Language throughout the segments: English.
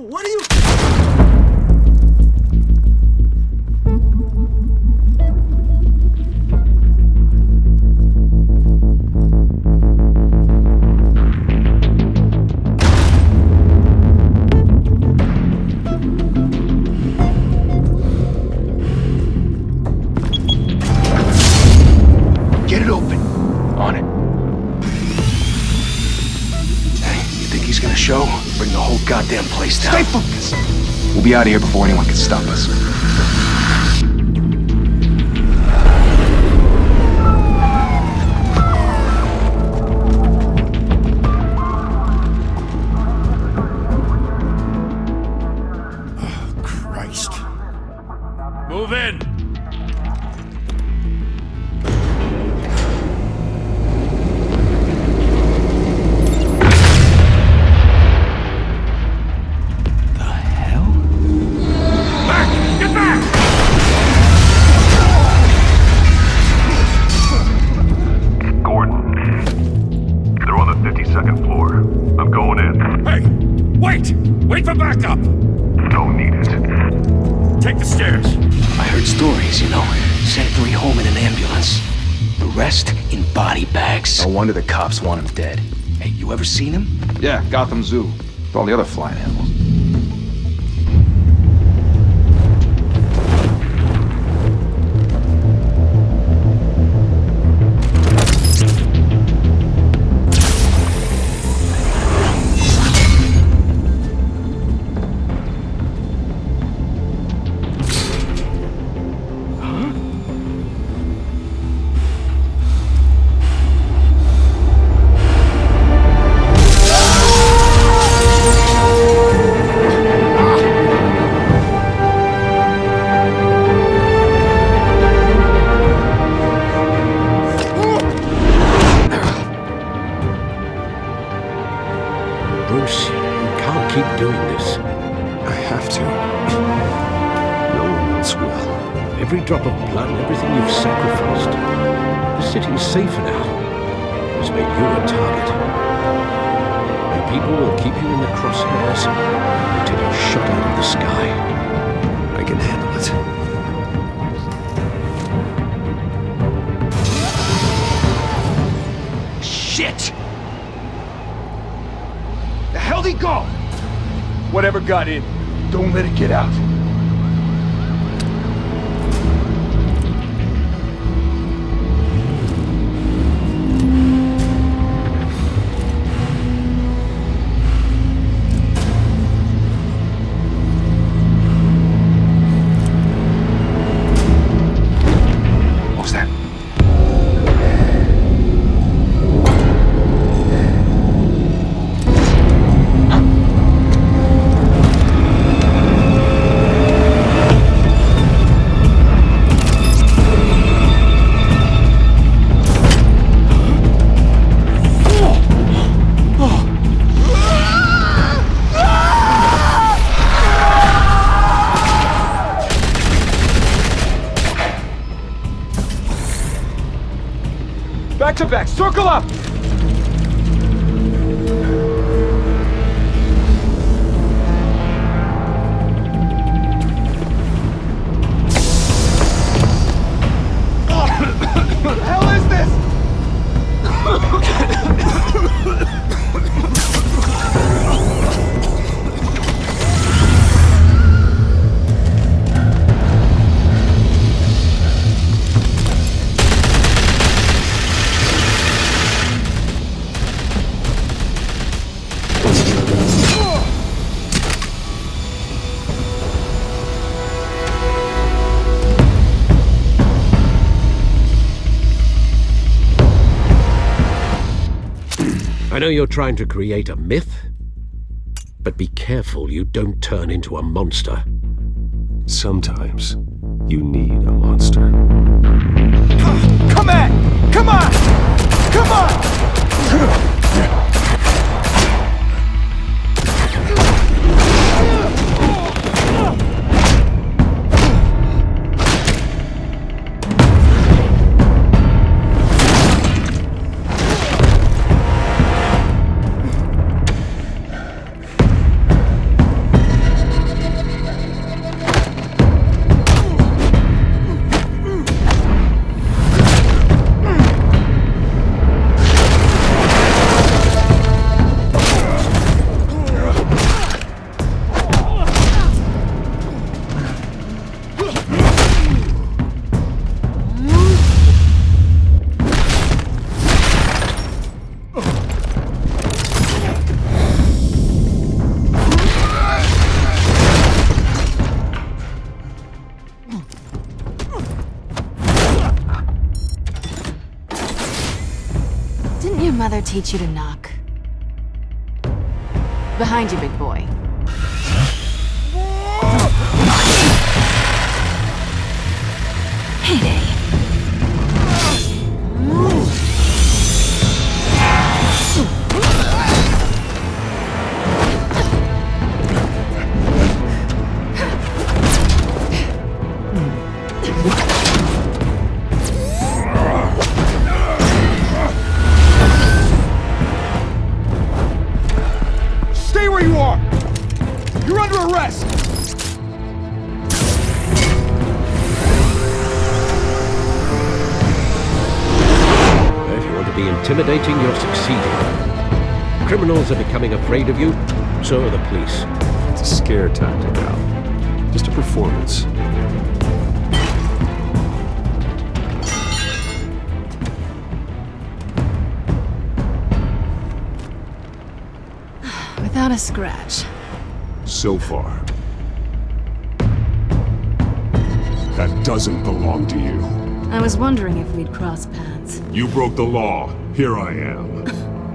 What are you... Get it open. On it. Hey, you think he's gonna show? Bring the whole goddamn place down. Stay focused! We'll be out of here before anyone can stop us. Oh, Christ. Move in! Wait for backup! Don't need it. Take the stairs. I heard stories, you know. Sent 3 home in an ambulance. The rest in body bags. No wonder the cops want him dead. Hey, you ever seen him? Yeah, Gotham Zoo. With all the other flying animals. Bruce, you can't keep doing this. I have to. No one else will. Every drop of blood, everything you've sacrificed. The city's safer now. It's made you a target. And people will keep you in the crosshairs until you're shot out of the sky. I can handle it. Shit! The hell'd he go? Whatever got in, Don't let it get out. What was that? back to back, circle up! What the hell is this? I know you're trying to create a myth, but be careful you don't turn into a monster. Sometimes you need a monster. Come on! Come on! Come on! your mother teach you to knock? Behind you, big boy. Heyday. Stay where you are! You're under arrest! If you want to be intimidating, you're succeeding. Criminals are becoming afraid of you, so are the police. It's a scare tactic, Al. Just a performance. Without a scratch. So far. That doesn't belong to you. I was wondering if we'd cross paths. You broke the law. Here I am.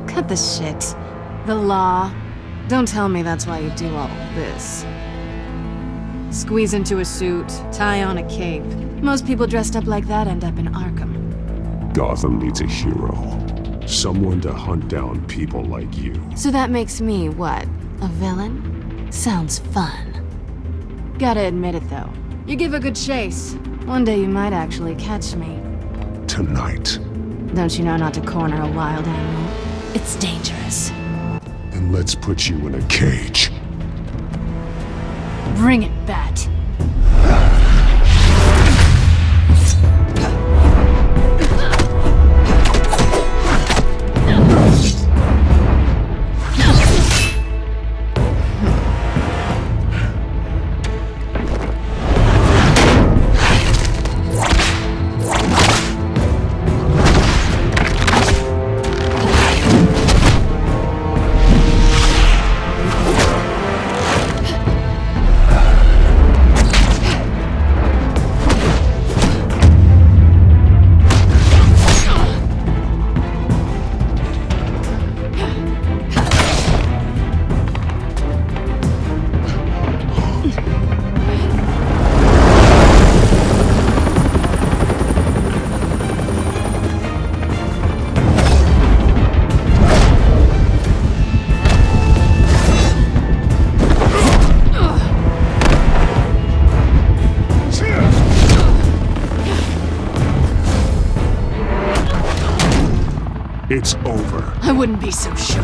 Cut the shit. The law. Don't tell me that's why you do all this. Squeeze into a suit, tie on a cape. Most people dressed up like that end up in Arkham. Gotham needs a hero. Someone to hunt down people like you. So that makes me, what, a villain? Sounds fun. Gotta admit it, though. You give a good chase. One day you might actually catch me. Tonight. Don't you know not to corner a wild animal? It's dangerous. Then let's put you in a cage. Bring it, Bat. It's over. I wouldn't be so sure.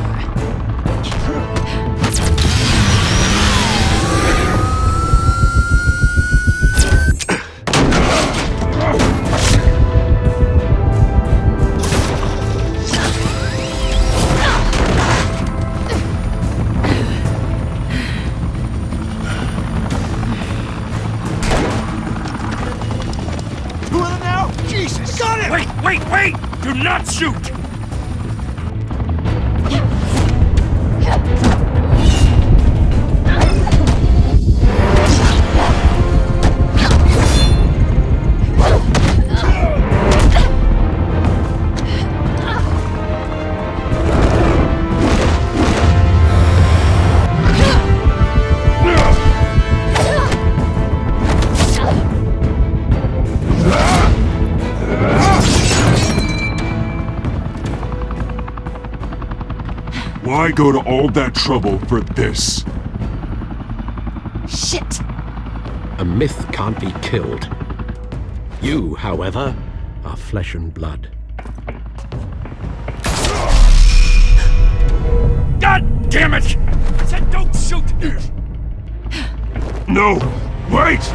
Now? Jesus! Got it! Wait! Do not shoot! Why go to all that trouble for this? Shit! A myth can't be killed. You, however, are flesh and blood. God damn it! I said don't shoot! No! Wait!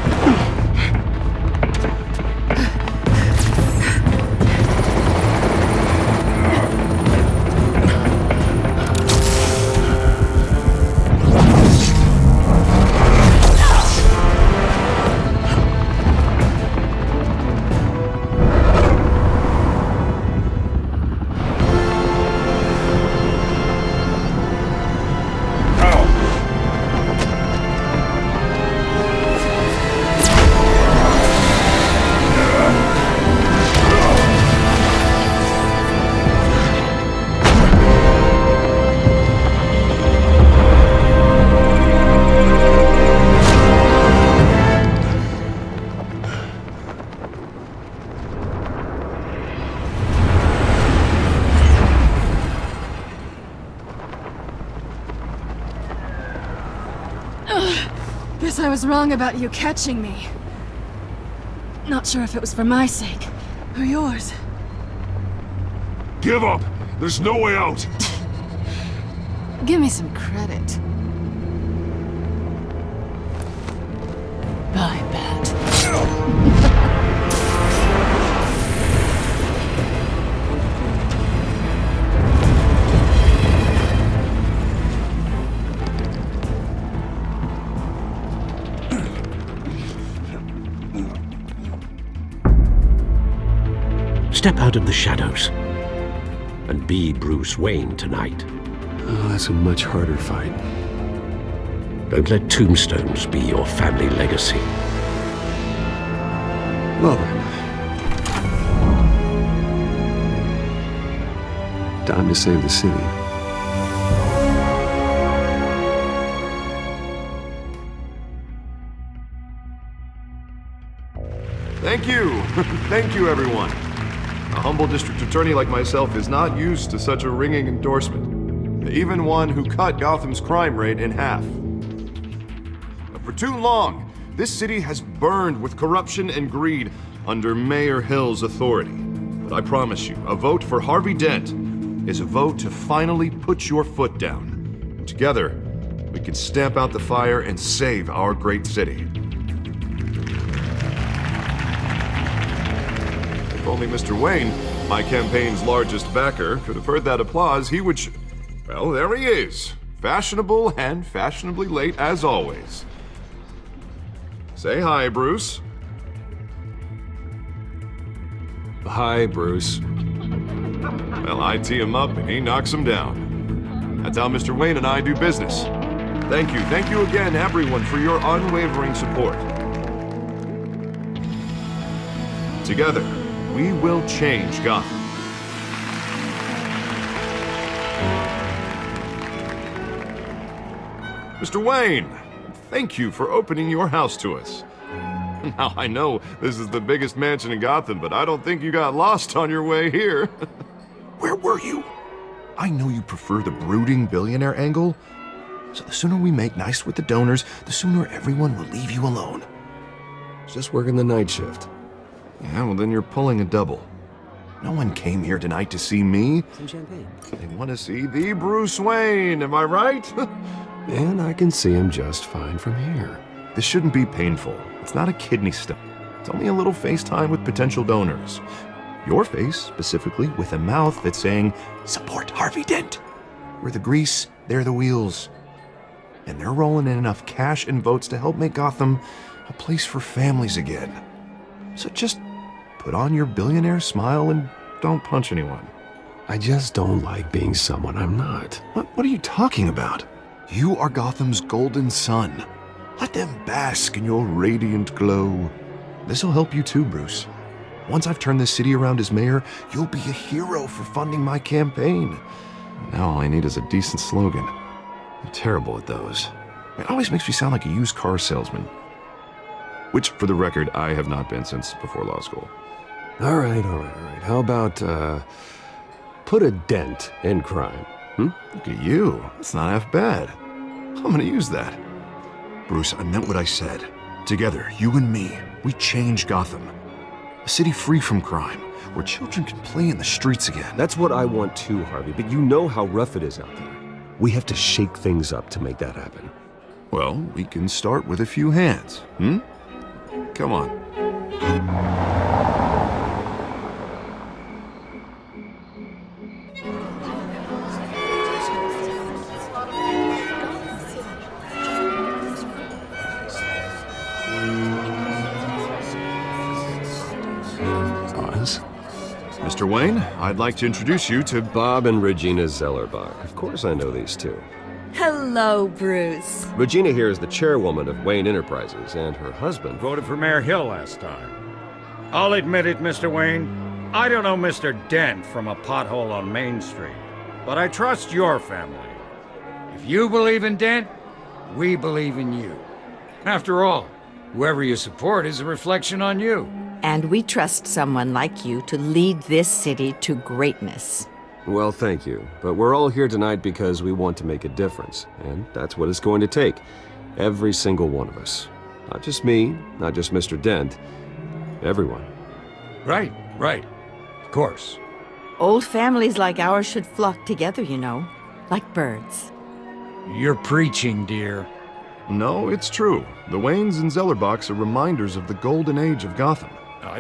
Guess I was wrong about you catching me. Not sure if it was for my sake, or yours. Give up! There's no way out! Give me some credit. Bye, Bat. Step out of the shadows and be Bruce Wayne tonight. Oh, that's a much harder fight. Don't let tombstones be your family legacy. Well then. Time to save the city. Thank you. Thank you, everyone. A humble district attorney like myself is not used to such a ringing endorsement. Even one who cut Gotham's crime rate in half. But for too long, this city has burned with corruption and greed under Mayor Hill's authority. But I promise you, a vote for Harvey Dent is a vote to finally put your foot down. Together, we can stamp out the fire and save our great city. If only Mr. Wayne, my campaign's largest backer, could have heard that applause, he would well, there he is. Fashionable and fashionably late as always. Say hi, Bruce. Hi, Bruce. Well, I tee him up and he knocks him down. That's how Mr. Wayne and I do business. Thank you again, everyone, for your unwavering support. Together, we will change Gotham. Mr. Wayne, thank you for opening your house to us. Now, I know this is the biggest mansion in Gotham, but I don't think you got lost on your way here. Where were you? I know you prefer the brooding billionaire angle, so the sooner we make nice with the donors, the sooner everyone will leave you alone. Just working the night shift. Yeah, well then you're pulling a double. No one came here tonight to see me. Some champagne. They want to see the Bruce Wayne, am I right? And I can see him just fine from here. This shouldn't be painful. It's not a kidney stone. It's only a little FaceTime with potential donors. Your face, specifically, with a mouth that's saying, support Harvey Dent. We're the grease, they're the wheels. And they're rolling in enough cash and votes to help make Gotham a place for families again. So just put on your billionaire smile and don't punch anyone. I just don't like being someone I'm not. What are you talking about? You are Gotham's golden sun. Let them bask in your radiant glow. This'll help you too, Bruce. Once I've turned this city around as mayor, you'll be a hero for funding my campaign. Now all I need is a decent slogan. I'm terrible at those. It always makes me sound like a used car salesman. Which, for the record, I have not been since before law school. All right. How about, put a dent in crime? Look at you. That's not half bad. I'm gonna use that. Bruce, I meant what I said. Together, you and me, we change Gotham. A city free from crime, where children can play in the streets again. That's what I want too, Harvey, but you know how rough it is out there. We have to shake things up to make that happen. Well, we can start with a few hands, Come on. Mr. Wayne, I'd like to introduce you to Bob and Regina Zellerbach. Of course I know these two. Hello, Bruce. Regina here is the chairwoman of Wayne Enterprises, and her husband... Voted for Mayor Hill last time. I'll admit it, Mr. Wayne. I don't know Mr. Dent from a pothole on Main Street, but I trust your family. If you believe in Dent, we believe in you. After all, whoever you support is a reflection on you. And we trust someone like you to lead this city to greatness. Well, thank you. But we're all here tonight because we want to make a difference, and that's what it's going to take. Every single one of us. Not just me, not just Mr. Dent. Everyone. Right, right. Of course. Old families like ours should flock together, you know, like birds. You're preaching, dear. No, it's true. The Waynes and Zellerbachs are reminders of the golden age of Gotham.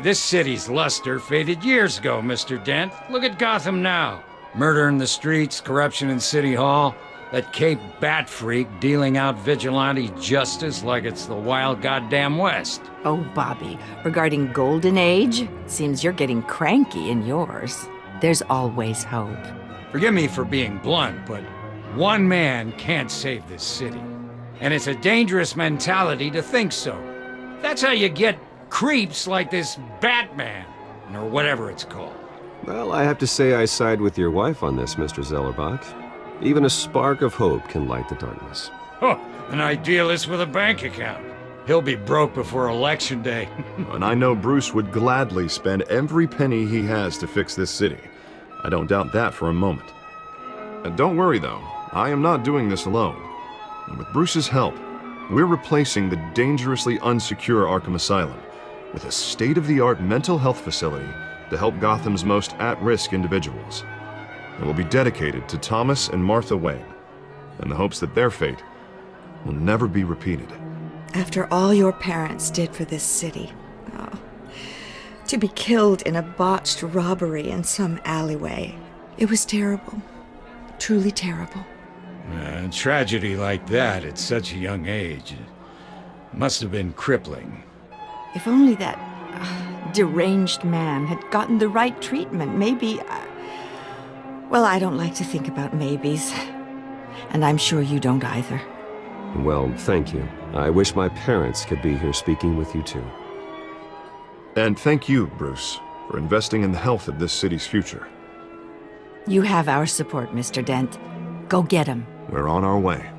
This city's luster faded years ago, Mr. Dent. Look at Gotham now. Murder in the streets, corruption in City Hall, that Cape Bat freak dealing out vigilante justice like it's the wild goddamn West. Oh, Bobby, regarding Golden Age, seems you're getting cranky in yours. There's always hope. Forgive me for being blunt, but one man can't save this city. And it's a dangerous mentality to think so. That's how you get creeps like this Batman, or whatever it's called. Well, I have to say I side with your wife on this, Mr. Zellerbach. Even a spark of hope can light the darkness. Oh, an idealist with a bank account. He'll be broke before Election Day. And I know Bruce would gladly spend every penny he has to fix this city. I don't doubt that for a moment. And don't worry, though. I am not doing this alone. And with Bruce's help, we're replacing the dangerously unsecure Arkham Asylum with a state-of-the-art mental health facility to help Gotham's most at-risk individuals. It will be dedicated to Thomas and Martha Wayne, in the hopes that their fate will never be repeated. After all your parents did for this city, to be killed in a botched robbery in some alleyway, it was terrible. Truly terrible. A tragedy like that at such a young age must have been crippling. If only that deranged man had gotten the right treatment, maybe... Well, I don't like to think about maybes. And I'm sure you don't either. Well, thank you. I wish my parents could be here speaking with you too. And thank you, Bruce, for investing in the health of this city's future. You have our support, Mr. Dent. Go get him. We're on our way.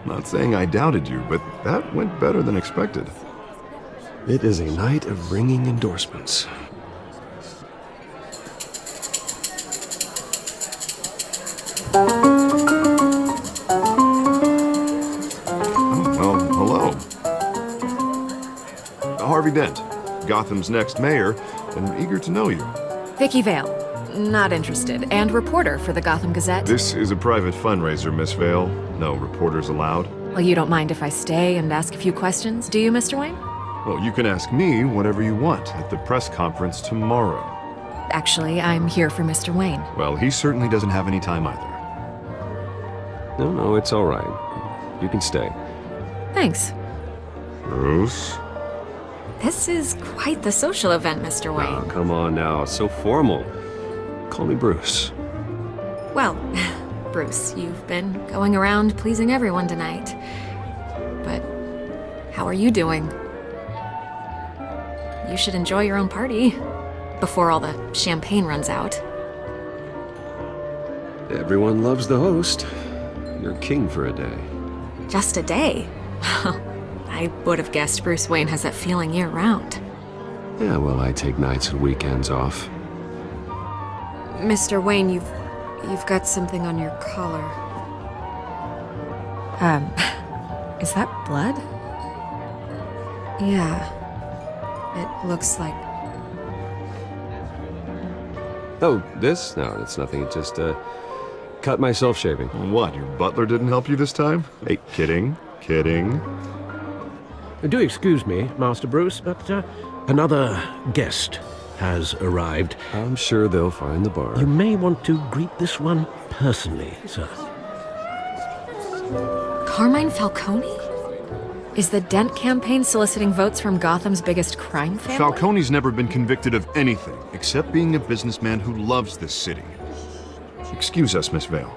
Not saying I doubted you, but that went better than expected. It is a night of ringing endorsements. Well, hello. Harvey Dent, Gotham's next mayor, and eager to know you. Vicky Vale. Not interested. And reporter for the Gotham Gazette. This is a private fundraiser, Miss Vale. No reporters allowed. Well, you don't mind if I stay and ask a few questions, do you, Mr. Wayne? Well, you can ask me whatever you want at the press conference tomorrow. Actually, I'm here for Mr. Wayne. Well, he certainly doesn't have any time either. No, it's all right. You can stay. Thanks. Bruce? This is quite the social event, Mr. Wayne. Oh, come on now. So formal. Call me Bruce. Well, Bruce, you've been going around pleasing everyone tonight. But how are you doing? You should enjoy your own party before all the champagne runs out. Everyone loves the host. You're king for a day. Just a day? I would have guessed Bruce Wayne has that feeling year-round. Yeah, well, I take nights and weekends off. Mr. Wayne, you've got something on your collar. Is that blood? Yeah. It looks like... Oh, this? No, it's nothing. It just, cut myself shaving. What, your butler didn't help you this time? Hey, kidding. Do excuse me, Master Bruce, but another guest has arrived. I'm sure they'll find the bar. You may want to greet this one personally, sir. Carmine Falcone? Is the Dent campaign soliciting votes from Gotham's biggest crime family? Falcone's never been convicted of anything except being a businessman who loves this city. Excuse us, Miss Vale.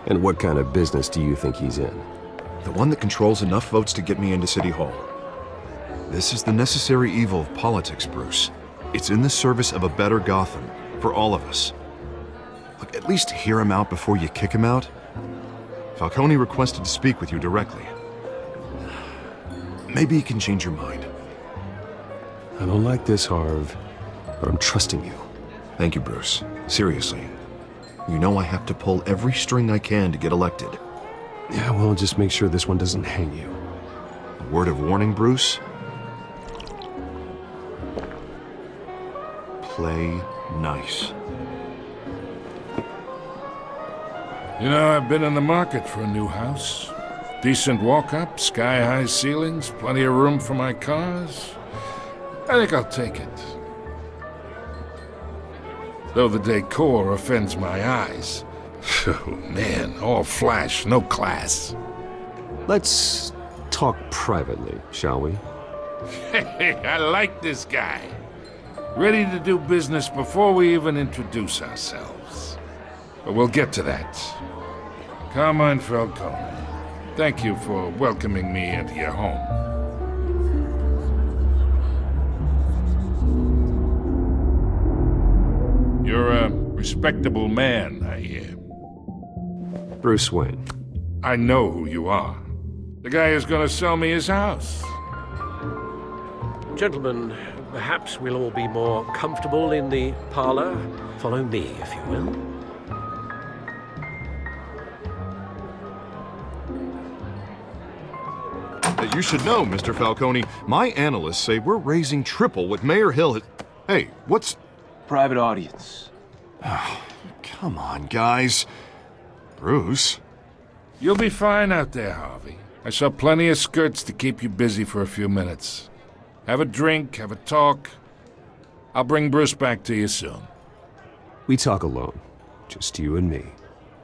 And what kind of business do you think he's in? The one that controls enough votes to get me into City Hall. This is the necessary evil of politics, Bruce. It's in the service of a better Gotham, for all of us. Look, at least hear him out before you kick him out. Falcone requested to speak with you directly. Maybe he can change your mind. I don't like this, Harv. but I'm trusting you. Thank you, Bruce. Seriously. You know I have to pull every string I can to get elected. Yeah, well, just make sure this one doesn't hang you. A word of warning, Bruce? Play nice. You know, I've been in the market for a new house. Decent walk-up, sky-high ceilings, plenty of room for my cars. I think I'll take it. Though the decor offends my eyes. Oh, man, all flash, no class. Let's talk privately, shall we? Hey, I like this guy. Ready to do business before we even introduce ourselves. But we'll get to that. Carmine Falcone, thank you for welcoming me into your home. You're a respectable man, I hear. Bruce Wayne. I know who you are. The guy who's gonna sell me his house. Gentlemen, perhaps we'll all be more comfortable in the parlor. Follow me, if you will. You should know, Mr. Falcone, my analysts say we're raising triple what Mayor Hill has... Hey, what's... Private audience. Come on, guys. Bruce? You'll be fine out there, Harvey. I saw plenty of skirts to keep you busy for a few minutes. Have a drink, have a talk. I'll bring Bruce back to you soon. We talk alone. Just you and me.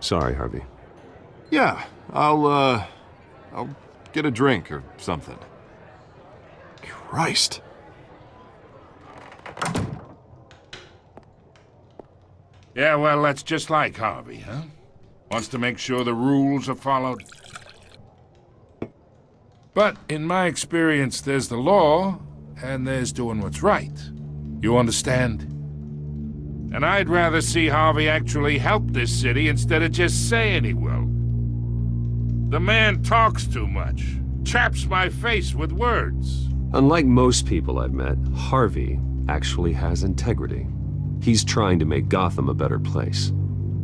Sorry, Harvey. Yeah, I'll get a drink or something. Christ. Yeah, well, that's just like Harvey, huh? Wants to make sure the rules are followed. But in my experience, there's the law, and there's doing what's right. You understand? And I'd rather see Harvey actually help this city instead of just saying he will. The man talks too much, chaps my face with words. Unlike most people I've met, Harvey actually has integrity. He's trying to make Gotham a better place.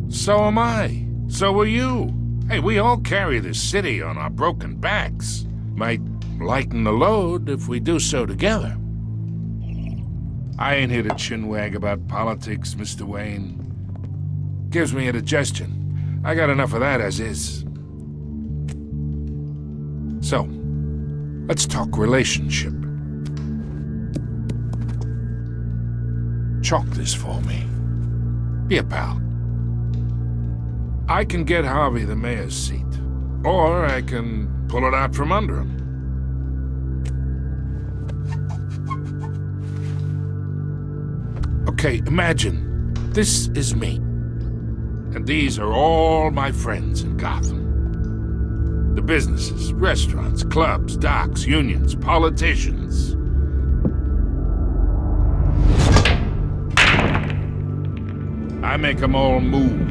So am I. So are you. Hey, we all carry this city on our broken backs. Might lighten the load if we do so together. I ain't here to chinwag about politics, Mr. Wayne. Gives me indigestion. I got enough of that as is. So, let's talk relationship. Chalk this for me. Be a pal. I can get Harvey the mayor's seat, or I can pull it out from under him. Okay, imagine this is me, and these are all my friends in Gotham. The businesses, restaurants, clubs, docks, unions, politicians. I make them all move.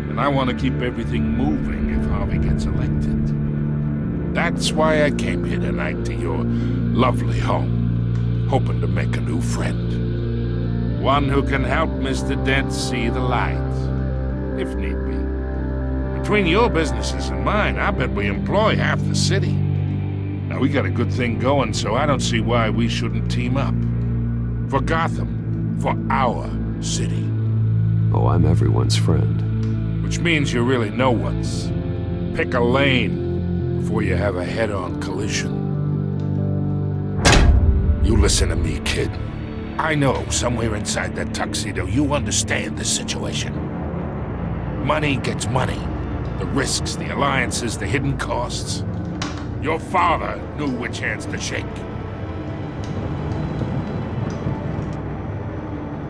And I want to keep everything moving if Harvey gets elected. That's why I came here tonight to your lovely home, hoping to make a new friend. One who can help Mr. Dent see the light, if need be. Between your businesses and mine, I bet we employ half the city. Now, we got a good thing going, so I don't see why we shouldn't team up. For Gotham, for our city. Oh, I'm everyone's friend. Which means you're really no one's. Pick a lane before you have a head-on collision. You listen to me, kid. I know somewhere inside that tuxedo you understand the situation. Money gets money. The risks, the alliances, the hidden costs. Your father knew which hands to shake.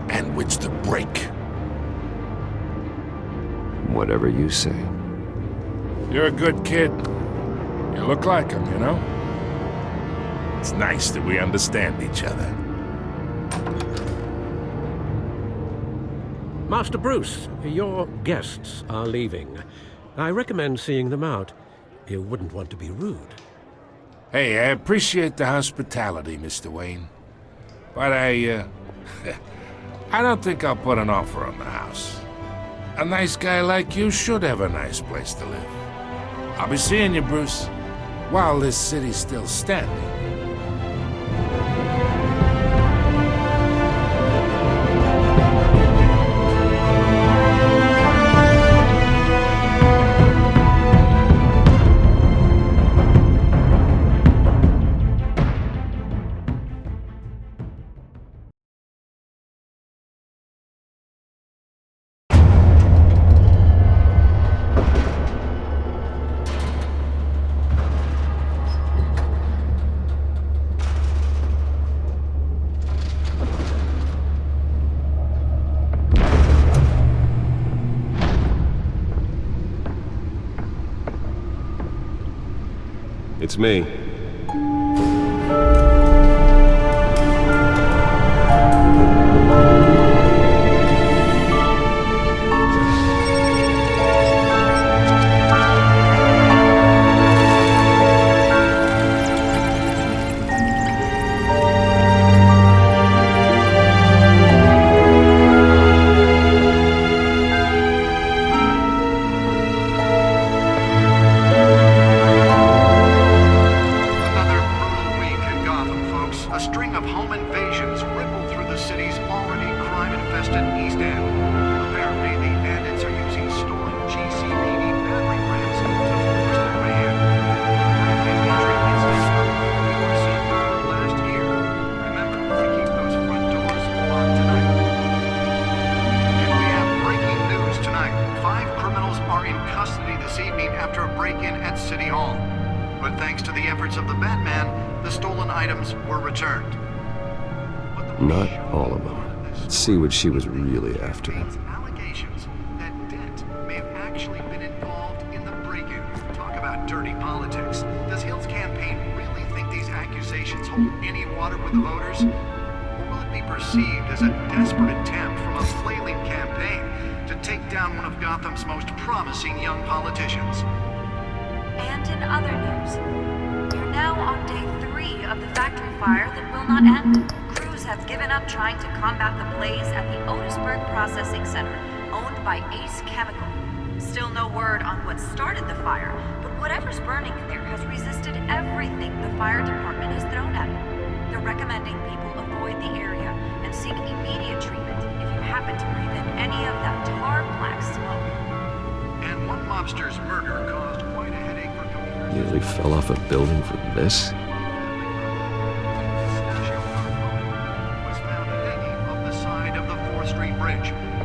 And which to break. Whatever you say. You're a good kid. You look like him, you know? It's nice that we understand each other. Master Bruce, your guests are leaving. I recommend seeing them out. You wouldn't want to be rude. Hey, I appreciate the hospitality, Mr. Wayne. But I don't think I'll put an offer on the house. A nice guy like you should have a nice place to live. I'll be seeing you, Bruce, while this city's still standing. It's me. Not all of them. Let's see what she was really after. Allegations that Dent may have actually been involved in the break-in. Talk about dirty politics. Does Hill's campaign really think these accusations hold any water with the voters? Or will it be perceived as a desperate attempt from a flailing campaign to take down one of Gotham's most promising young politicians? And in other news, we're now on day 3 of the factory fire that will not end. Crews have given up trying to combat the blaze at the Otisburg Processing Center, owned by Ace Chemical. Still no word on what started the fire, but whatever's burning in there has resisted everything the fire department has thrown at it. They're recommending people avoid the area and seek immediate treatment if you happen to breathe in any of that tar black smoke. And one mobster's murder caused quite a headache for commuters. Nearly fell off a building for this?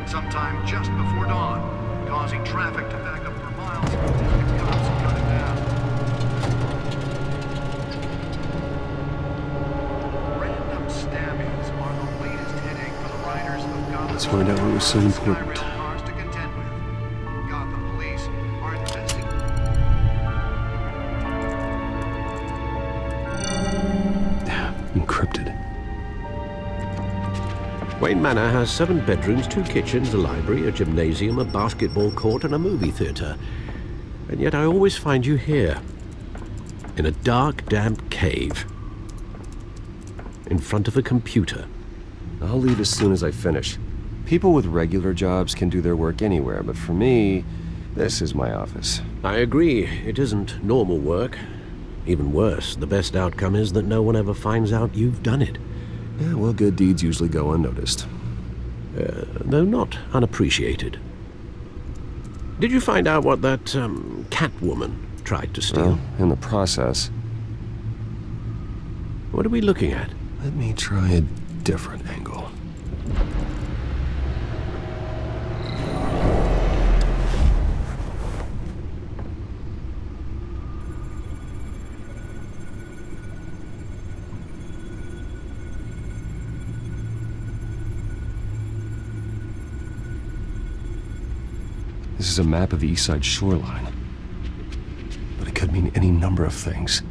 Sometime just before dawn, causing traffic to back up for miles until the cops cut it down. Random stabbings are the latest headache for the riders of Gotham. Let's find out what was so important. Cars to contend with. Gotham police are investigating. Encrypted. Wayne Manor has 7 bedrooms, 2 kitchens, a library, a gymnasium, a basketball court, and a movie theater. And yet I always find you here, in a dark, damp cave, in front of a computer. I'll leave as soon as I finish. People with regular jobs can do their work anywhere, but for me, this is my office. I agree, it isn't normal work. Even worse, the best outcome is that no one ever finds out you've done it. Yeah, well, good deeds usually go unnoticed. Though not unappreciated. Did you find out what that, Catwoman tried to steal? Well, in the process. What are we looking at? Let me try a different angle. This is a map of the East Side shoreline. But it could mean any number of things.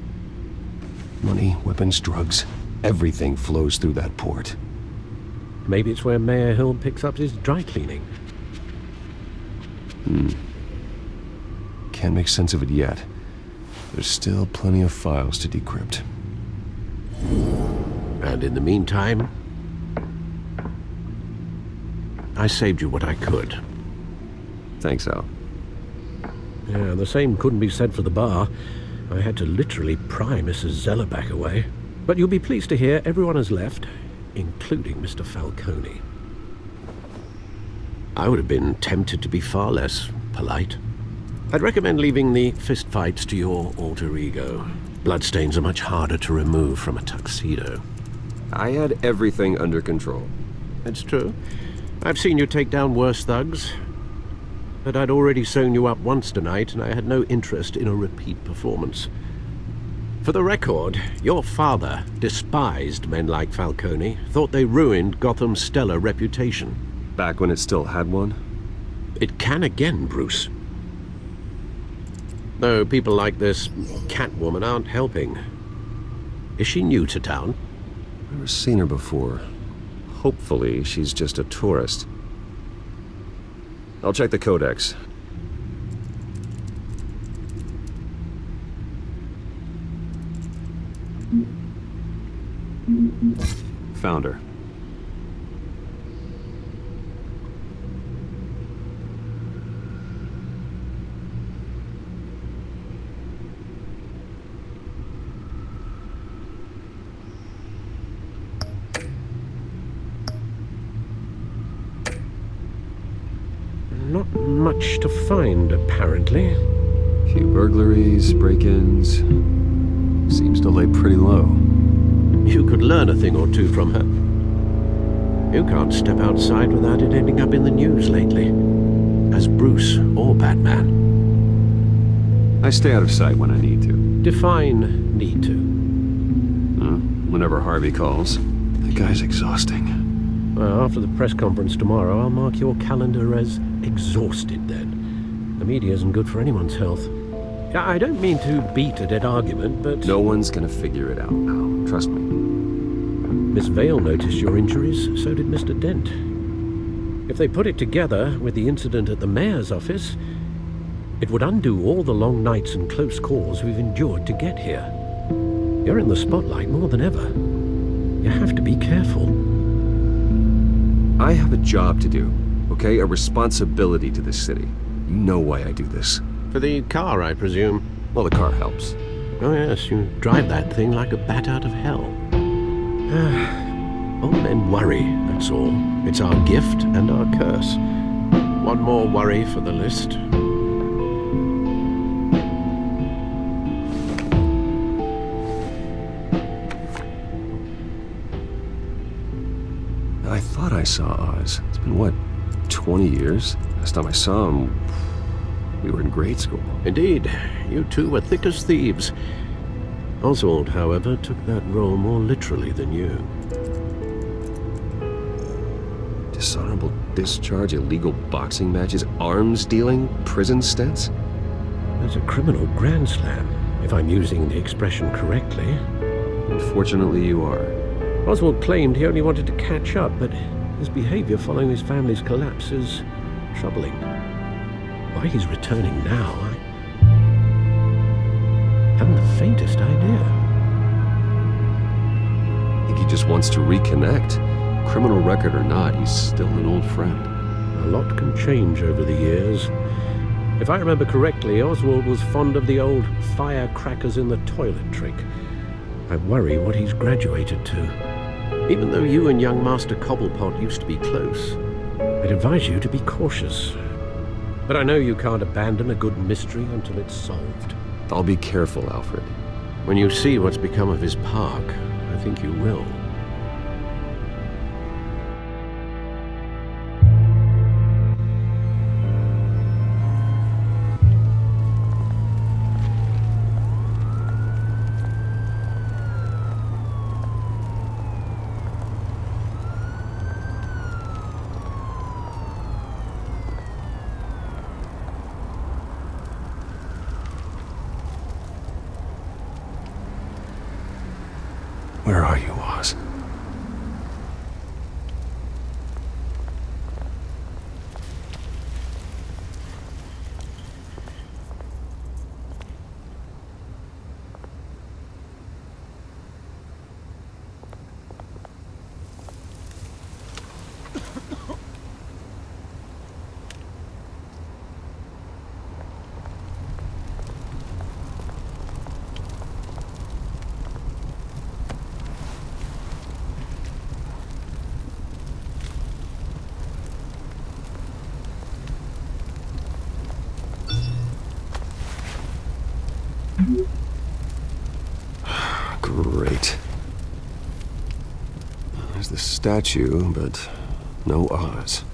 Money, weapons, drugs, everything flows through that port. Maybe it's where Mayor Hill picks up his dry cleaning. Can't make sense of it yet. There's still plenty of files to decrypt. And in the meantime... I saved you what I could. Thanks, Al. Yeah, the same couldn't be said for the bar. I had to literally pry Mrs. Zellerback away. But you'll be pleased to hear everyone has left, including Mr. Falcone. I would have been tempted to be far less polite. I'd recommend leaving the fistfights to your alter ego. Bloodstains are much harder to remove from a tuxedo. I had everything under control. It's true. I've seen you take down worse thugs. But I'd already sewn you up once tonight, and I had no interest in a repeat performance. For the record, your father despised men like Falcone, thought they ruined Gotham's stellar reputation. Back when it still had one? It can again, Bruce. Though people like this Catwoman aren't helping. Is she new to town? Never seen her before. Hopefully, she's just a tourist. I'll check the codex. Found her. Not much to find, apparently. Few burglaries, break-ins. Seems to lay pretty low. You could learn a thing or two from her. You can't step outside without it ending up in the news lately. As Bruce or Batman. I stay out of sight when I need to. Define need to. Whenever Harvey calls. That guy's exhausting. Well, after the press conference tomorrow, I'll mark your calendar as exhausted then. The media isn't good for anyone's health. I don't mean to beat a dead argument, but... No one's gonna figure it out, pal. Trust me. Miss Vale noticed your injuries, so did Mr. Dent. If they put it together with the incident at the mayor's office, it would undo all the long nights and close calls we've endured to get here. You're in the spotlight more than ever. You have to be careful. I have a job to do, okay? A responsibility to this city. You know why I do this. For the car, I presume? Well, the car helps. Oh yes, you drive that thing like a bat out of hell. Old men worry, that's all. It's our gift and our curse. One more worry for the list. I thought I saw Oz. It's been, what, 20 years? Last time I saw him, we were in grade school. Indeed. You two were thick as thieves. Oswald, however, took that role more literally than you. Dishonorable discharge, illegal boxing matches, arms dealing, prison stints? That's a criminal grand slam, if I'm using the expression correctly. Unfortunately, you are. Oswald claimed he only wanted to catch up, but his behavior following his family's collapse is troubling. Why he's returning now, I haven't the faintest idea. I think he just wants to reconnect. Criminal record or not, he's still an old friend. A lot can change over the years. If I remember correctly, Oswald was fond of the old firecrackers in the toilet trick. I worry what he's graduated to. Even though you and young Master Cobblepot used to be close, I'd advise you to be cautious. But I know you can't abandon a good mystery until it's solved. I'll be careful, Alfred. When you see what's become of his park, I think you will. Where are you, Oz? Great. There's the statue, but no Oz.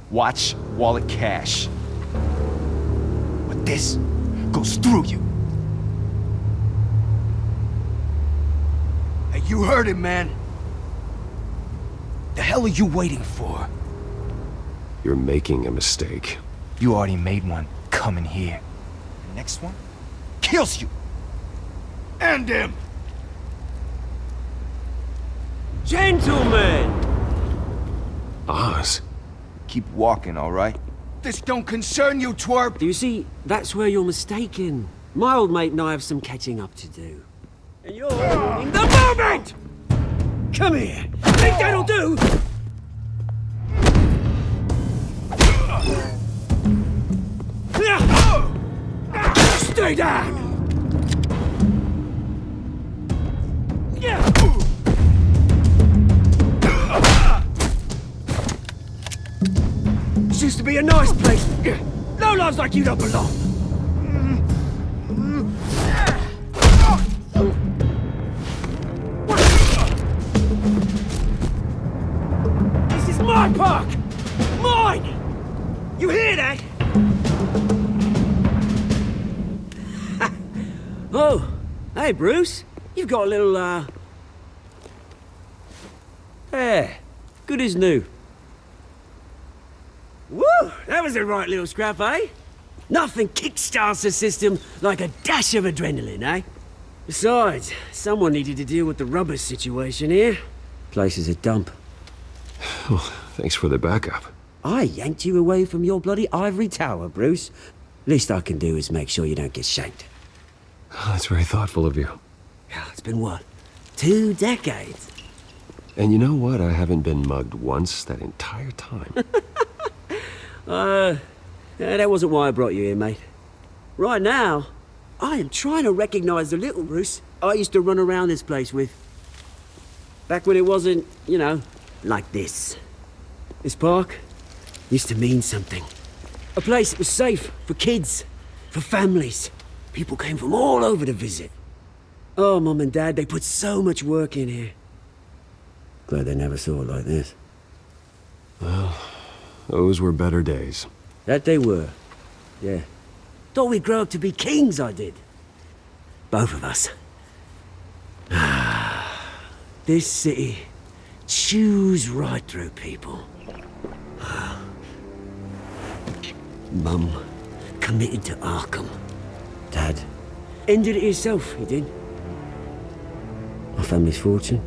Watch wallet cash. But this goes through you. Hey, you heard it, man. The hell are you waiting for? You're making a mistake. You already made one coming here. The next one kills you. And him. Gentlemen! Oz? Keep walking, all right? This don't concern you, twerp! You see, that's where you're mistaken. My old mate and I have some catching up to do. And you're in the moment! Come here! Think that'll do? Stay down! This used to be a nice place. No lives like you don't belong. This is my park! Mine! You hear that? Oh, hey Bruce. You've got a little, There. Good as new. Woo! That was a right little scrap, eh? Nothing kickstarts the system like a dash of adrenaline, eh? Besides, someone needed to deal with the rubber situation here. Place is a dump. Well, thanks for the backup. I yanked you away from your bloody ivory tower, Bruce. Least I can do is make sure you don't get shanked. Oh, that's very thoughtful of you. It's been what? 2 decades? And you know what? I haven't been mugged once that entire time. That wasn't why I brought you here, mate. Right now, I am trying to recognize the little Bruce I used to run around this place with. Back when it wasn't, you know, like this. This park used to mean something. A place that was safe for kids, for families. People came from all over to visit. Oh, Mum and Dad, they put so much work in here. Glad they never saw it like this. Well, those were better days. That they were. Yeah. Thought we'd grow up to be kings, I did. Both of us. This city chews right through people. Mum committed to Arkham. Dad ended it himself, he did. My family's fortune.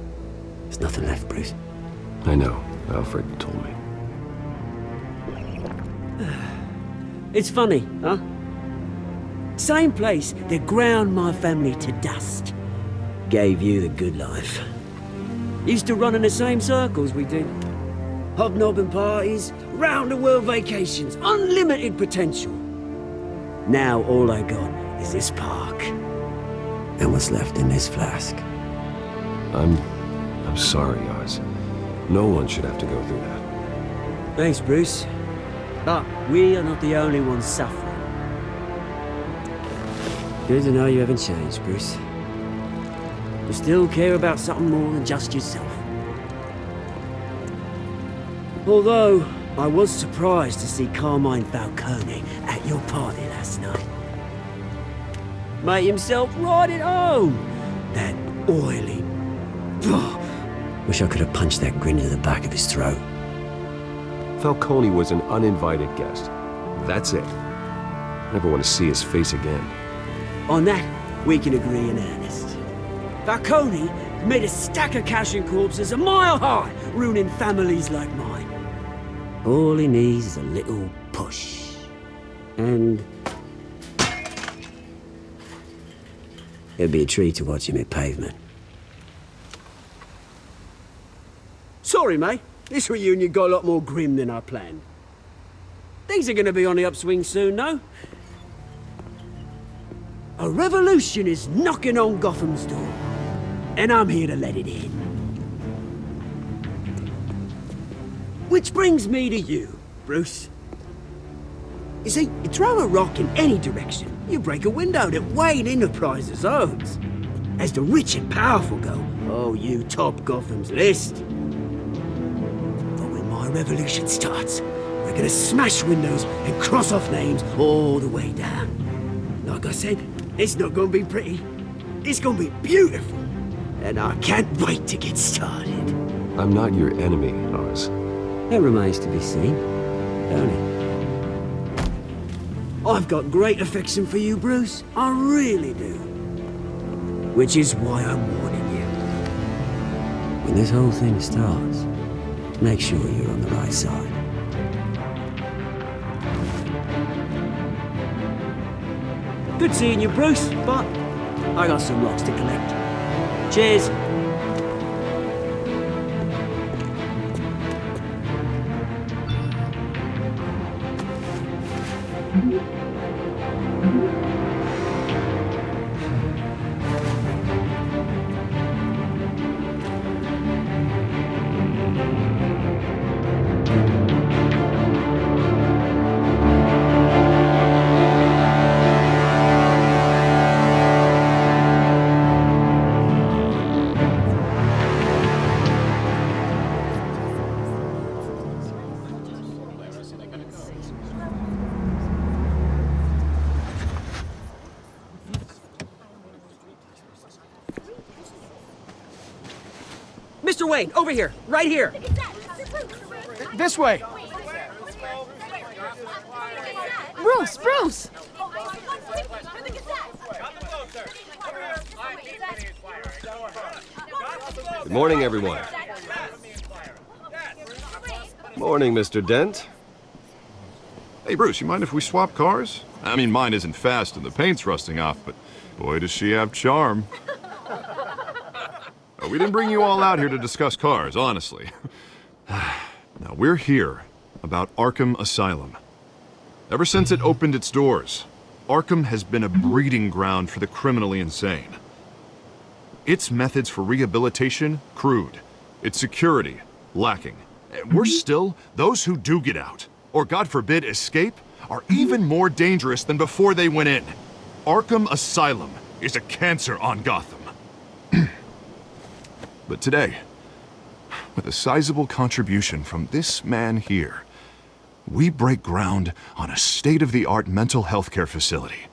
There's nothing left, Bruce. I know. Alfred told me. It's funny, huh? Same place that ground my family to dust. Gave you the good life. Used to run in the same circles we did. Hobnobbing parties, round-the-world vacations, unlimited potential. Now all I got is this park. And what's left in this flask. I'm sorry, Oz. No one should have to go through that. Thanks, Bruce. But we are not the only ones suffering. Good to know you haven't changed, Bruce. You still care about something more than just yourself. Although, I was surprised to see Carmine Falcone at your party last night. Made himself right at home. That oily... Wish I could have punched that grin into the back of his throat. Falcone was an uninvited guest. That's it. Never want to see his face again. On that, we can agree in earnest. Falcone Made a stack of cash and corpses a mile high, ruining families like mine. All he needs is a little push. And... it'd be a treat to watch him hit pavement. Sorry, mate. This reunion got a lot more grim than I planned. Things are gonna be on the upswing soon, though. A revolution is knocking on Gotham's door. And I'm here to let it in. Which brings me to you, Bruce. You see, you throw a rock in any direction, you break a window that Wayne Enterprises owns. As the rich and powerful go, oh, you top Gotham's list. But when my revolution starts, we're gonna smash windows and cross off names all the way down. Like I said, it's not gonna be pretty. It's gonna be beautiful. And I can't wait to get started. I'm not your enemy, Oz. That remains to be seen, don't it? I've got great affection for you, Bruce. I really do. Which is why I'm warning you. When this whole thing starts, make sure you're on the right side. Good seeing you, Bruce, but I got some rocks to collect. Cheers. Mr. Wayne, over here, right here. This way. Bruce, Bruce! Good morning, everyone. Morning, Mr. Dent. Hey, Bruce, you mind if we swap cars? I mean, mine isn't fast and the paint's rusting off, but boy, does she have charm. We didn't bring you all out here to discuss cars, honestly. Now, we're here about Arkham Asylum. Ever since it opened its doors, Arkham has been a breeding ground for the criminally insane. Its methods for rehabilitation, crude. Its security, lacking. And worse still, those who do get out, or God forbid, escape, are even more dangerous than before they went in. Arkham Asylum is a cancer on Gotham. But today, with a sizable contribution from this man here, we break ground on a state-of-the-art mental health care facility.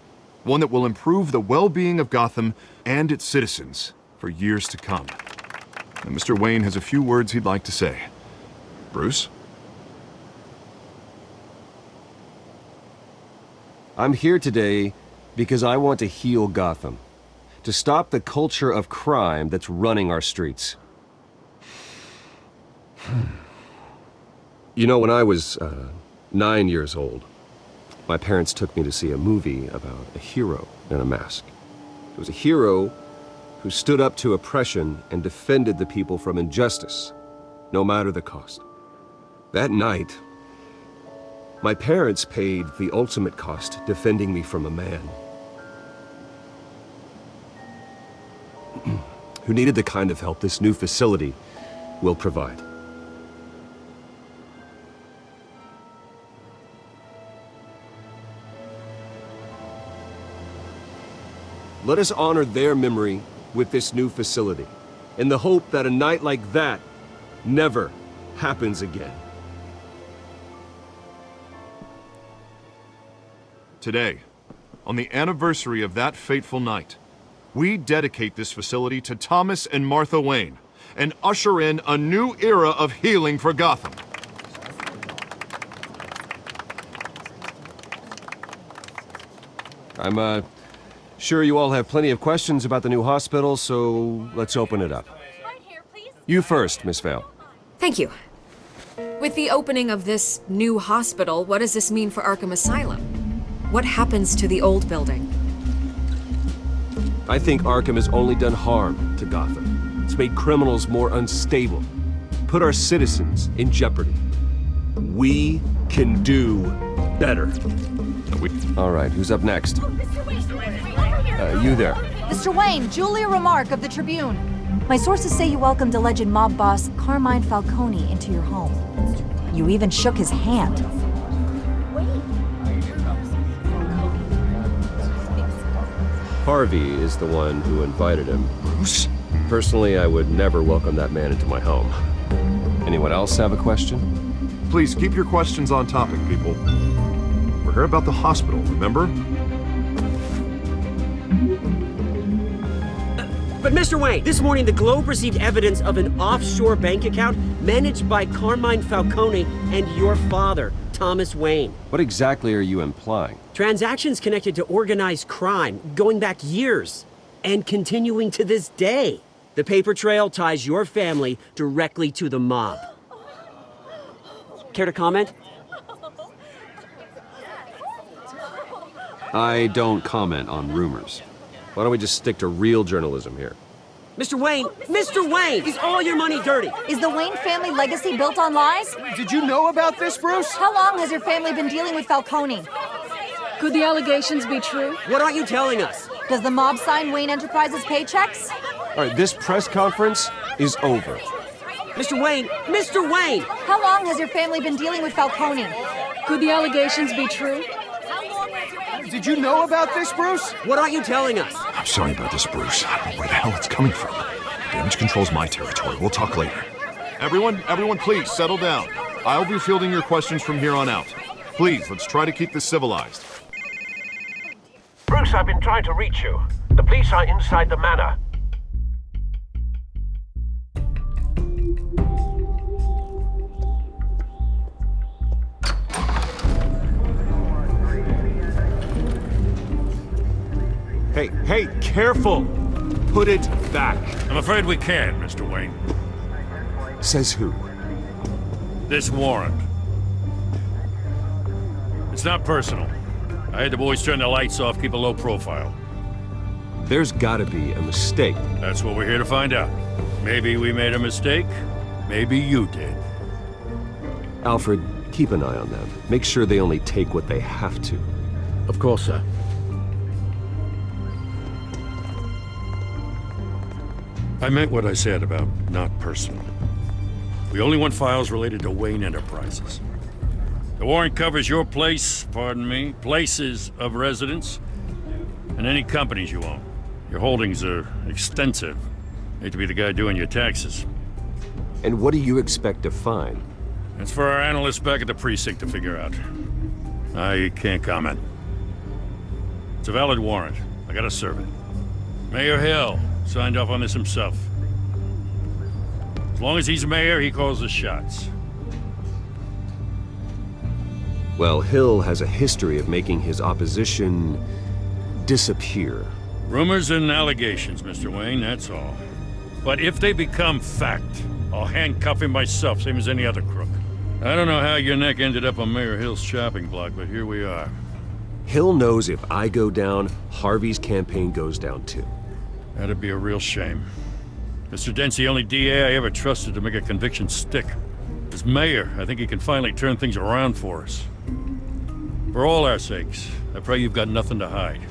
One that will improve the well-being of Gotham and its citizens for years to come. And Mr. Wayne has a few words he'd like to say. Bruce? I'm here today because I want to heal Gotham. To stop the culture of crime that's running our streets. You know, when I was 9 years old, my parents took me to see a movie about a hero in a mask. It was a hero who stood up to oppression and defended the people from injustice, no matter the cost. That night, my parents paid the ultimate cost defending me from a man who needed the kind of help this new facility will provide. Let us honor their memory with this new facility, in the hope that a night like that never happens again. Today, on the anniversary of that fateful night, we dedicate this facility to Thomas and Martha Wayne and usher in a new era of healing for Gotham. I'm sure you all have plenty of questions about the new hospital, so let's open it up. You first, Miss Vale. Thank you. With the opening of this new hospital, what does this mean for Arkham Asylum? What happens to the old building? I think Arkham has only done harm to Gotham. It's made criminals more unstable, put our citizens in jeopardy. We can do better. All right, who's up next? You there. Mr. Wayne, Julia Remark of the Tribune. My sources say you welcomed alleged mob boss Carmine Falcone into your home. You even shook his hand. Harvey is the one who invited him. Bruce? Personally, I would never welcome that man into my home. Anyone else have a question? Please keep your questions on topic, people. We're here about the hospital, remember? But Mr. Wayne, this morning the Globe received evidence of an offshore bank account managed by Carmine Falcone and your father, Thomas Wayne. What exactly are you implying? Transactions connected to organized crime, going back years, and continuing to this day. The paper trail ties your family directly to the mob. Care to comment? I don't comment on rumors. Why don't we just stick to real journalism here? Mr. Wayne, is all your money dirty? Is the Wayne family legacy built on lies? Did you know about this, Bruce? How long has your family been dealing with Falcone? Could the allegations be true? What aren't you telling us? Does the mob sign Wayne Enterprises paychecks? All right, this press conference is over. Mr. Wayne! How long has your family been dealing with Falcone? Could the allegations be true? Did you know about this, Bruce? What aren't you telling us? I'm sorry about this, Bruce. I don't know where the hell it's coming from. Damage control's my territory. We'll talk later. Everyone, please settle down. I'll be fielding your questions from here on out. Please, let's try to keep this civilized. Bruce, I've been trying to reach you. The police are inside the manor. Hey, careful! Put it back. I'm afraid we can't, Mr. Wayne. Says who? This warrant. It's not personal. I had the boys turn the lights off, keep a low profile. There's gotta be a mistake. That's what we're here to find out. Maybe we made a mistake. Maybe you did. Alfred, keep an eye on them. Make sure they only take what they have to. Of course, sir. I meant what I said about not personal. We only want files related to Wayne Enterprises. The warrant covers your places of residence, and any companies you own. Your holdings are extensive. Hate to be the guy doing your taxes. And what do you expect to find? That's for our analysts back at the precinct to figure out. I can't comment. It's a valid warrant. I gotta serve it. Mayor Hill signed off on this himself. As long as he's mayor, he calls the shots. Well, Hill has a history of making his opposition disappear. Rumors and allegations, Mr. Wayne, that's all. But if they become fact, I'll handcuff him myself, same as any other crook. I don't know how your neck ended up on Mayor Hill's chopping block, but here we are. Hill knows if I go down, Harvey's campaign goes down too. That'd be a real shame. Mr. Dent's the only DA I ever trusted to make a conviction stick. As mayor, I think he can finally turn things around for us. For all our sakes, I pray you've got nothing to hide.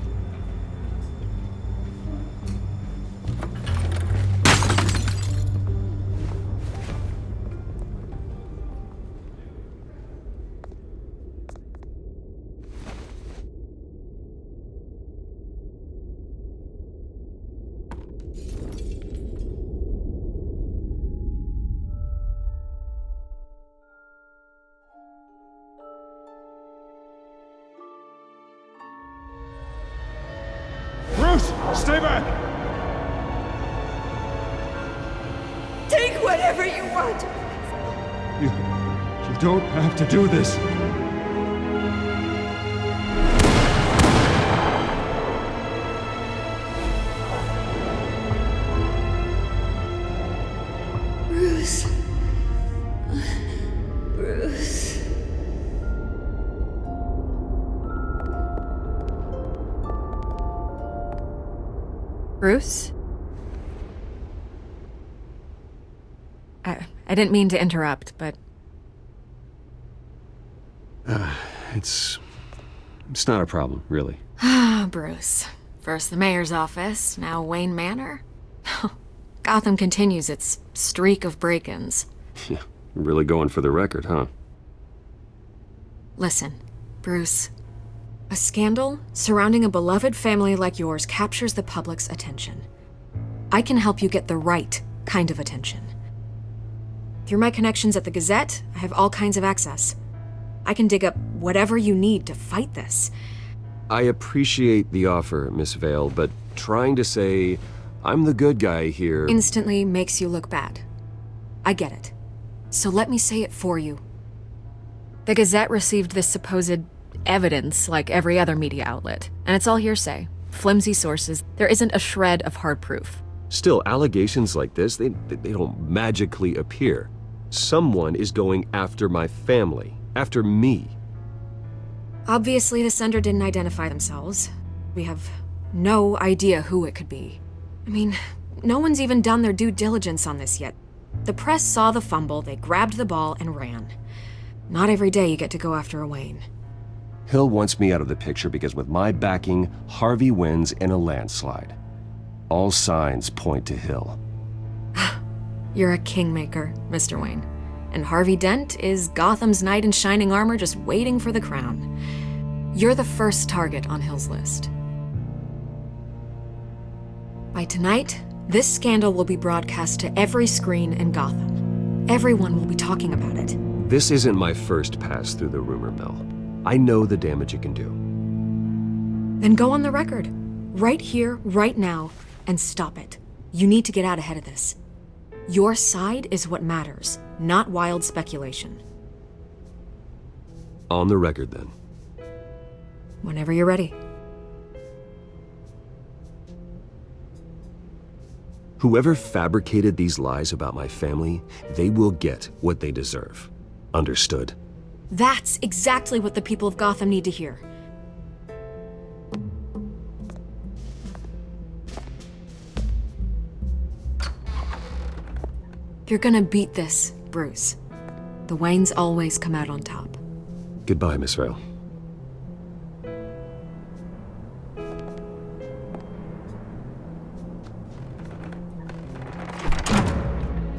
Bruce, stay back! Take whatever you want. You don't have to do this. Bruce. Bruce. Bruce? I didn't mean to interrupt, but... It's not a problem, really. Ah, Bruce. First the mayor's office, now Wayne Manor. Gotham continues its streak of break-ins. Yeah, really going for the record, huh? Listen, Bruce. A scandal surrounding a beloved family like yours captures the public's attention. I can help you get the right kind of attention. Through my connections at the Gazette, I have all kinds of access. I can dig up whatever you need to fight this. I appreciate the offer, Miss Vale, but trying to say I'm the good guy here... Instantly makes you look bad. I get it. So let me say it for you. The Gazette received this supposed evidence like every other media outlet, and it's all hearsay. Flimsy sources. There isn't a shred of hard proof. Still, allegations like this, they don't magically appear. Someone is going after my family, after me. Obviously, the sender didn't identify themselves. We have no idea who it could be. I mean, no one's even done their due diligence on this yet. The press saw the fumble, they grabbed the ball and ran. Not every day you get to go after a Wayne. Hill wants me out of the picture because with my backing, Harvey wins in a landslide. All signs point to Hill. You're a kingmaker, Mr. Wayne. And Harvey Dent is Gotham's knight in shining armor just waiting for the crown. You're the first target on Hill's list. By tonight, this scandal will be broadcast to every screen in Gotham. Everyone will be talking about it. This isn't my first pass through the rumor mill. I know the damage it can do. Then go on the record. Right here, right now, and stop it. You need to get out ahead of this. Your side is what matters, not wild speculation. On the record, then. Whenever you're ready. Whoever fabricated these lies about my family, they will get what they deserve. Understood? That's exactly what the people of Gotham need to hear. You're gonna beat this, Bruce. The Waynes always come out on top. Goodbye, Miss Vale.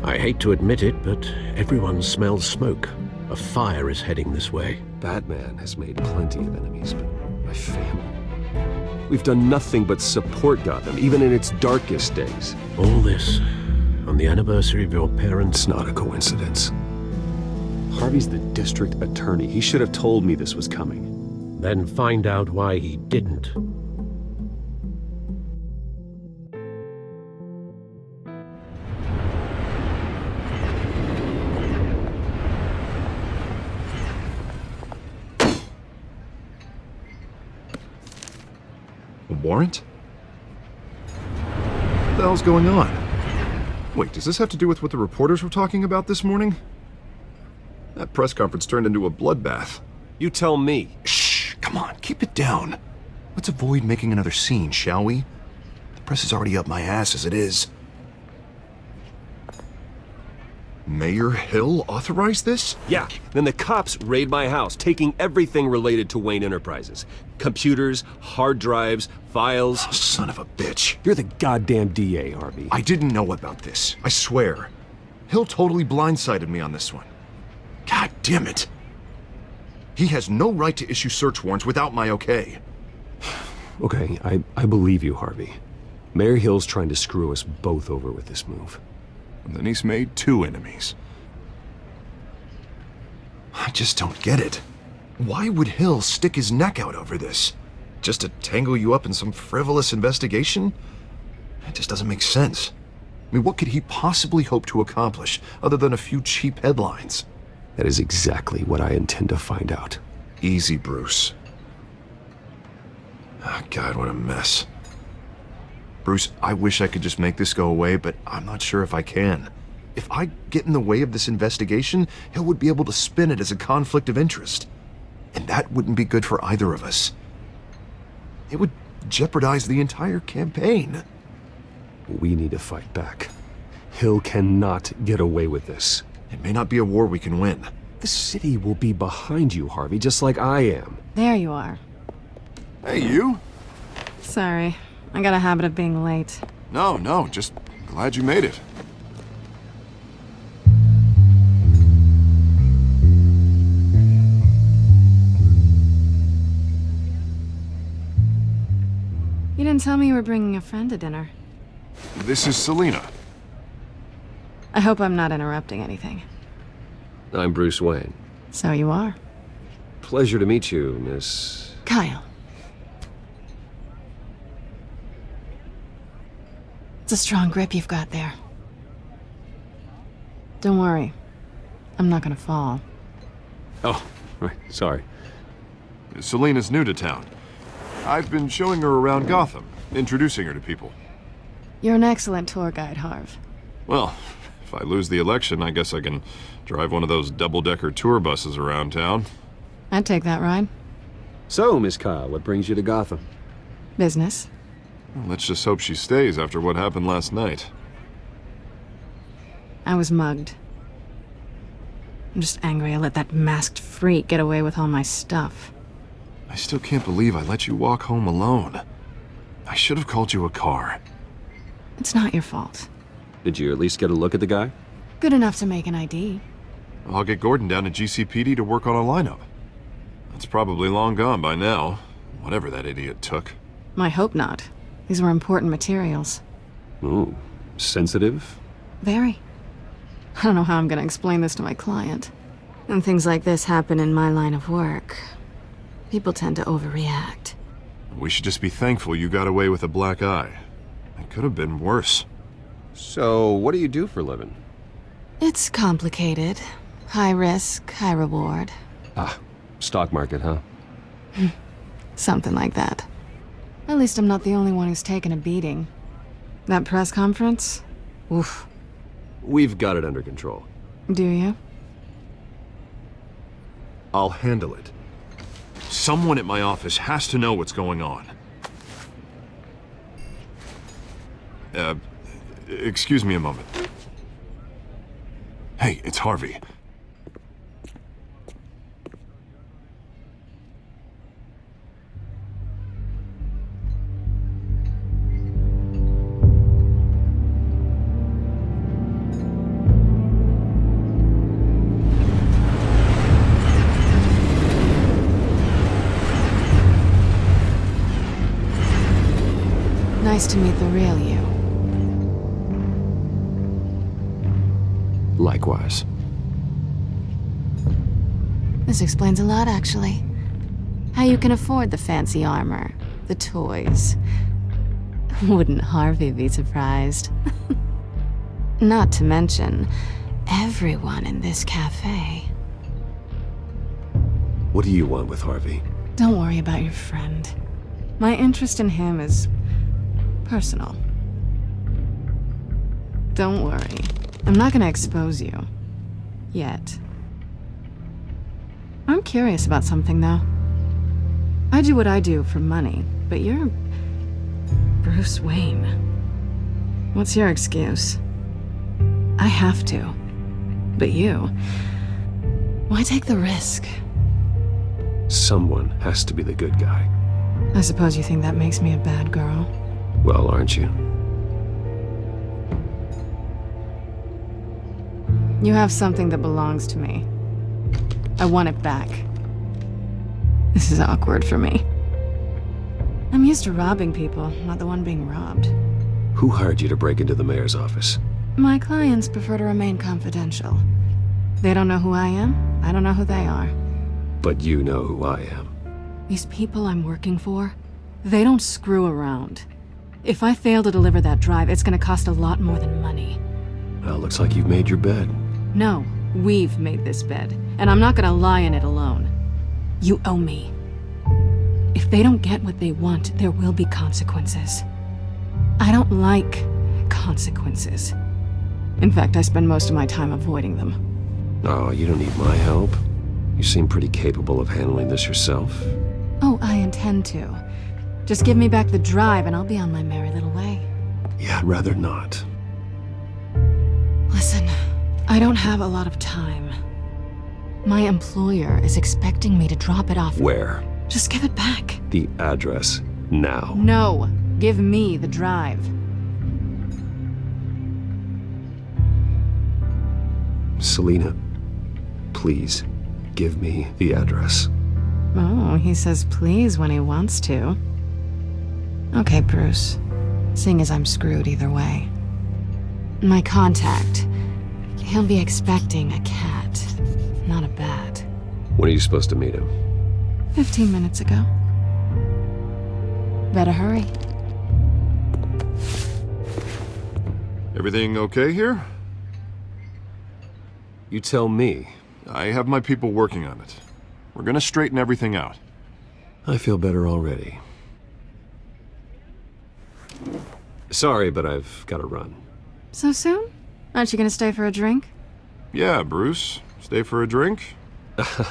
I hate to admit it, but everyone smells smoke. A fire is heading this way. Batman has made plenty of enemies, but my family... We've done nothing but support Gotham, even in its darkest days. All this on the anniversary of your parents'... It's not a coincidence. Harvey's the district attorney. He should have told me this was coming. Then find out why he didn't. A warrant? What the hell's going on? Wait, does this have to do with what the reporters were talking about this morning? That press conference turned into a bloodbath. You tell me. Shh, come on, keep it down. Let's avoid making another scene, shall we? The press is already up my ass as it is. Mayor Hill authorized this? Yeah, then the cops raid my house, taking everything related to Wayne Enterprises. Computers, hard drives, files. Oh, son of a bitch. You're the goddamn DA, Harvey. I didn't know about this, I swear. Hill totally blindsided me on this one. God damn it. He has no right to issue search warrants without my okay. Okay, I believe you, Harvey. Mayor Hill's trying to screw us both over with this move. And then he's made 2 enemies. I just don't get it. Why would Hill stick his neck out over this? Just to tangle you up in some frivolous investigation? It just doesn't make sense. I mean, what could he possibly hope to accomplish other than a few cheap headlines? That is exactly what I intend to find out. Easy, Bruce. Oh, God, what a mess. Bruce, I wish I could just make this go away, but I'm not sure if I can. If I get in the way of this investigation, Hill would be able to spin it as a conflict of interest. And that wouldn't be good for either of us. It would jeopardize the entire campaign. We need to fight back. Hill cannot get away with this. It may not be a war we can win. The city will be behind you, Harvey, just like I am. There you are. Hey, you? Sorry, I got a habit of being late. No, just glad you made it. You didn't tell me you were bringing a friend to dinner. This is Selina. I hope I'm not interrupting anything. I'm Bruce Wayne. So you are. Pleasure to meet you, Miss... Kyle. It's a strong grip you've got there. Don't worry. I'm not gonna fall. Oh, right, sorry. Selina's new to town. I've been showing her around Gotham, introducing her to people. You're an excellent tour guide, Harv. Well, if I lose the election, I guess I can drive one of those double-decker tour buses around town. I'd take that ride. So, Miss Kyle, what brings you to Gotham? Business. Well, let's just hope she stays after what happened last night. I was mugged. I'm just angry I let that masked freak get away with all my stuff. I still can't believe I let you walk home alone. I should have called you a car. It's not your fault. Did you at least get a look at the guy? Good enough to make an ID. I'll get Gordon down to GCPD to work on a lineup. That's probably long gone by now, whatever that idiot took. I hope not. These were important materials. Ooh, sensitive? Very. I don't know how I'm gonna explain this to my client. When things like this happen in my line of work, people tend to overreact. We should just be thankful you got away with a black eye. It could have been worse. So, what do you do for a living? It's complicated. High risk, high reward. Ah, stock market, huh? Something like that. At least I'm not the only one who's taken a beating. That press conference? Oof. We've got it under control. Do you? I'll handle it. Someone at my office has to know what's going on. Excuse me a moment. Hey, it's Harvey. Nice to meet the real you. Likewise. This explains a lot, actually. How you can afford the fancy armor, the toys. Wouldn't Harvey be surprised? Not to mention, everyone in this cafe. What do you want with Harvey? Don't worry about your friend. My interest in him is personal. Don't worry. I'm not gonna expose you. Yet. I'm curious about something, though. I do what I do for money, but you're Bruce Wayne. What's your excuse? I have to. But you... why take the risk? Someone has to be the good guy. I suppose you think that makes me a bad girl. Well, aren't you? You have something that belongs to me. I want it back. This is awkward for me. I'm used to robbing people, not the one being robbed. Who hired you to break into the mayor's office? My clients prefer to remain confidential. They don't know who I am, I don't know who they are. But you know who I am. These people I'm working for, they don't screw around. If I fail to deliver that drive, it's gonna cost a lot more than money. Well, looks like you've made your bed. No, we've made this bed, and I'm not gonna lie in it alone. You owe me. If they don't get what they want, there will be consequences. I don't like consequences. In fact, I spend most of my time avoiding them. Oh, you don't need my help. You seem pretty capable of handling this yourself. Oh, I intend to. Just give me back the drive and I'll be on my merry little way. Yeah, I'd rather not. Listen, I don't have a lot of time. My employer is expecting me to drop it off. Where? Just give it back. The address, now. No, give me the drive. Selina, please, give me the address. Oh, he says please when he wants to. Okay, Bruce. Seeing as I'm screwed either way. My contact. He'll be expecting a cat, not a bat. When are you supposed to meet him? 15 minutes ago. Better hurry. Everything okay here? You tell me. I have my people working on it. We're gonna straighten everything out. I feel better already. Sorry, but I've got to run. So soon? Aren't you gonna stay for a drink? Yeah, Bruce. Stay for a drink?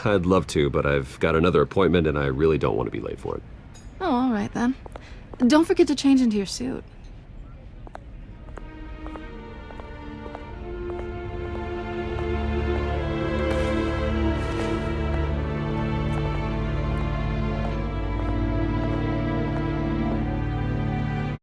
I'd love to, but I've got another appointment and I really don't want to be late for it. Oh, all right then. Don't forget to change into your suit.